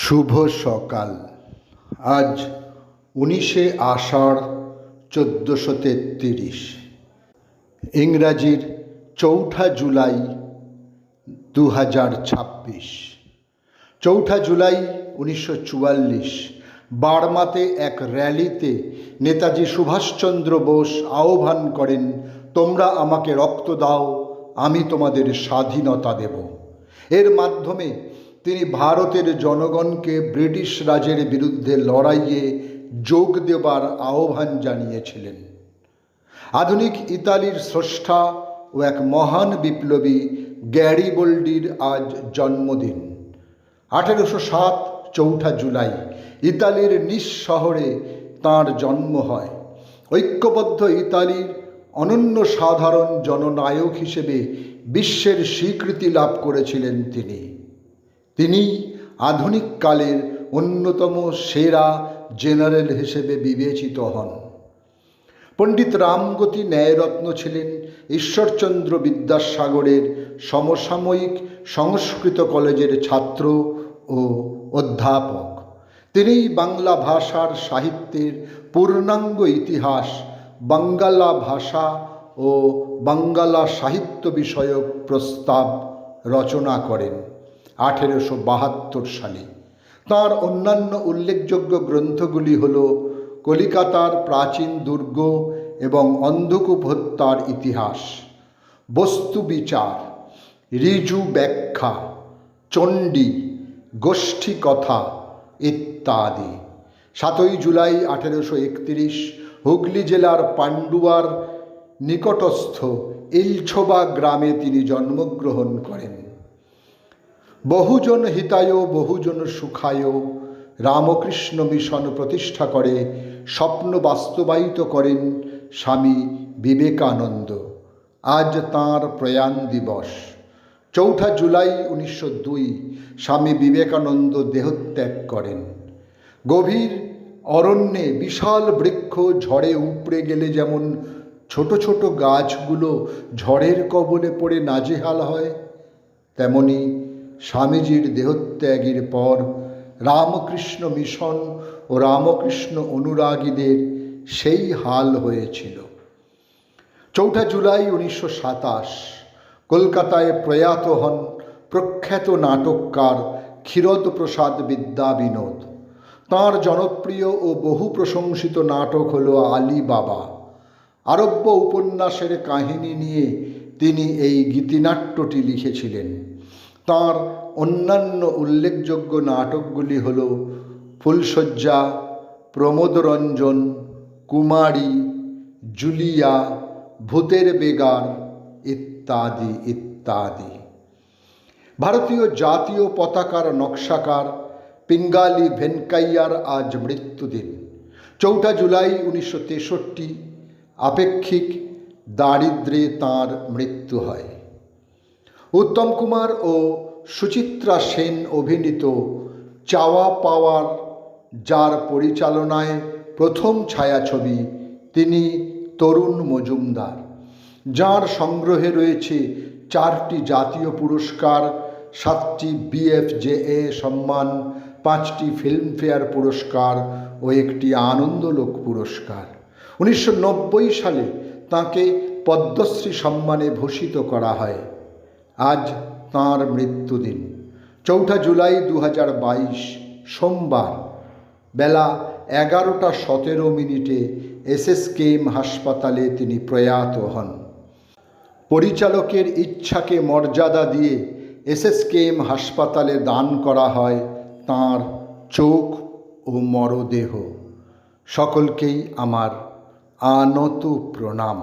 শুভ সকাল। আজ 19শে আষাঢ় 1433, ইংরাজির 4 জুলাই 2026। 4 জুলাই 1944 বার্মাতে এক র্যালিতে নেতাজি সুভাষচন্দ্র বোস আহ্বান করেন, তোমরা আমাকে রক্ত দাও, আমি তোমাদের স্বাধীনতা দেব। এর মাধ্যমে তিনি ভারতের জনগণকে ব্রিটিশ রাজের বিরুদ্ধে লড়াইয়ে যোগ দেবার আহ্বান জানিয়েছিলেন। আধুনিক ইতালির স্রষ্টা ও এক মহান বিপ্লবী গ্যারিবল্ডির আজ জন্মদিন। 1807 4 জুলাই ইতালির নিস শহরে তাঁর জন্ম হয়। ঐক্যবদ্ধ ইতালির অনন্য সাধারণ জননায়ক হিসেবে বিশ্বের স্বীকৃতি লাভ করেছিলেন তিনি আধুনিক কালের অন্যতম সেরা জেনারেল হিসেবে বিবেচিত হন। পণ্ডিত রামগতি ন্যায়রত্ন ছিলেন ঈশ্বরচন্দ্র বিদ্যাসাগরের সমসাময়িক সংস্কৃত কলেজের ছাত্র ও অধ্যাপক। তিনি বাংলা ভাষার সাহিত্যের পূর্ণাঙ্গ ইতিহাস, বাঙ্গালা ভাষা ও বাঙ্গালা সাহিত্য বিষয়ক প্রস্তাব রচনা করেন 1872 সালে। তাঁর অন্যান্য উল্লেখযোগ্য গ্রন্থগুলি হল কলিকাতার প্রাচীন দুর্গ এবং অন্ধকূপ হত্যার ইতিহাস, বস্তু বিচার, ঋজু ব্যাখ্যা, চণ্ডী, গোষ্ঠী কথা ইত্যাদি। 7 জুলাই 1831 হুগলি জেলার পান্ডুয়ার নিকটস্থ ইলছোবা গ্রামে তিনি জন্মগ্রহণ করেন। বহুজন হিতায় বহুজন সুখায় রামকৃষ্ণ মিশন প্রতিষ্ঠা করে স্বপ্ন বাস্তবায়িত করেন স্বামী বিবেকানন্দ। আজ তাঁর প্রয়াণ দিবস। 4 জুলাই 1902 স্বামী বিবেকানন্দ দেহত্যাগ করেন। গভীর অরণ্যে বিশাল বৃক্ষ ঝড়ে উপড়ে গেলে যেমন ছোট ছোট গাছগুলো ঝড়ের কবলে পড়ে নাজেহাল হয়, তেমনি স্বামীজির দেহত্যাগের পর রামকৃষ্ণ মিশন ও রামকৃষ্ণ অনুরাগীদের সেই হাল হয়েছিল। 4 জুলাই 1927 কলকাতায় প্রয়াত হন প্রখ্যাত নাটককার ক্ষীরোদপ্রসাদ বিদ্যাবিনোদ। তাঁর জনপ্রিয় ও বহু প্রশংসিত নাটক হল আলী বাবা। আরব্য উপন্যাসের কাহিনী নিয়ে তিনি এই গীতিনাট্যটি লিখেছিলেন। তাঁর অন্যান্য উল্লেখযোগ্য নাটকগুলি হল ফুলশয্যা, প্রমোদরঞ্জন, কুমারী, জুলিয়া, ভূতের বেগার ইত্যাদি ইত্যাদি। ভারতীয় জাতীয় পতাকার নকশাকার পিঙ্গালি ভেঙ্কাইয়ার আজ মৃত্যুদিন। 4 জুলাই 1963 আপেক্ষিক দারিদ্র্যে তাঁর মৃত্যু হয়। উত্তম কুমার ও সুচিত্রা সেন অভিনীত চাওয়া পাওয়ার, যার পরিচালনায় প্রথম ছায়াছবি, তিনি তরুণ মজুমদার, যার সংগ্রহে রয়েছে 4টি জাতীয় পুরস্কার, 7টি BFJA সম্মান, 5টি ফিল্মফেয়ার পুরস্কার ও 1টি আনন্দলোক পুরস্কার। 1990 সালে তাঁকে পদ্মশ্রী সম্মানে ভূষিত করা হয়। আজ তাঁর মৃত্যুদিন। 4 জুলাই 2022 সোমবার বেলা 11:17 SSKM হাসপাতালে তিনি প্রয়াত হন। পরিচালকের ইচ্ছাকে মর্যাদা দিয়ে SSKM হাসপাতালে দান করা হয় তাঁর চোখ ও মরদেহ। সকলকেই আমার আনত প্রণাম।